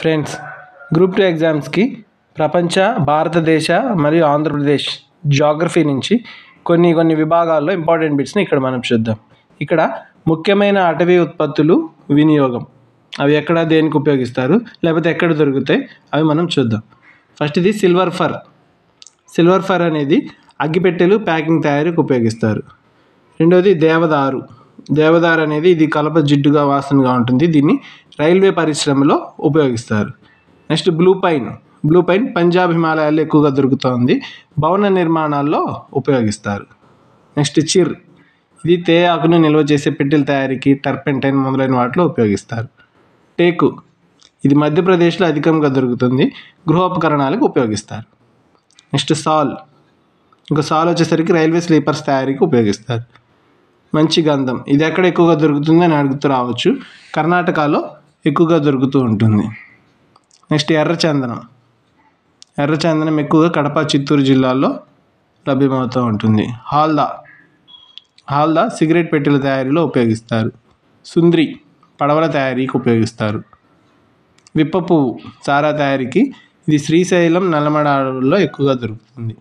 Friends, group 2 ఎగ్జామ్స్కి ప్రపంచ, భారతదేశ మరియు ఆంధ్రప్రదేశ్ జియోగ్రఫీ నుంచి కొన్ని విభాగాల్లో ఇంపార్టెంట్ బిట్స్ని ఇక్కడ మనం చూద్దాం. ఇక్కడ ముఖ్యమైన అటవీ ఉత్పత్తులు వినియోగం, అవి ఎక్కడ దేనికి ఉపయోగిస్తారు, లేకపోతే ఎక్కడ దొరుకుతాయి, అవి మనం చూద్దాం. ఫస్ట్ ఇది సిల్వర్ ఫర్ అనేది అగ్గిపెట్టెలు ప్యాకింగ్ తయారీకి ఉపయోగిస్తారు. రెండోది దేవదారు అనేది ఇది కలప జిడ్డుగా వాసనగా ఉంటుంది, దీన్ని రైల్వే పరిశ్రమలో ఉపయోగిస్తారు. నెక్స్ట్ బ్లూ పైన్ పంజాబ్ హిమాలయాల్లో ఎక్కువగా దొరుకుతుంది, భవన నిర్మాణాల్లో ఉపయోగిస్తారు. నెక్స్ట్ చిర్, ఇది తేయాకును నిల్వ చేసే పెట్టెల తయారీకి, టర్పెంటైన్ మొదలైన వాటిలో ఉపయోగిస్తారు. టేకు, ఇది మధ్యప్రదేశ్లో అధికంగా దొరుకుతుంది, గృహోపకరణాలకు ఉపయోగిస్తారు. నెక్స్ట్ సాల్ వచ్చేసరికి రైల్వే స్లీపర్స్ తయారీకి ఉపయోగిస్తారు. మంచి గంధం, ఇది ఎక్కడ ఎక్కువగా దొరుకుతుంది అని అడుగుతూ రావచ్చు, కర్ణాటకలో ఎక్కువగా దొరుకుతూ ఉంటుంది. నెక్స్ట్ ఎర్రచందనం ఎక్కువగా కడప, చిత్తూరు జిల్లాల్లో లభ్యమవుతూ ఉంటుంది. హాల్దా సిగరెట్ పెట్టెల తయారీలో ఉపయోగిస్తారు. సుంద్రి పడవల తయారీకి ఉపయోగిస్తారు. విప్ప పువ్వు సారా తయారీకి, ఇది శ్రీశైలం, నల్లమలలో ఎక్కువగా దొరుకుతుంది.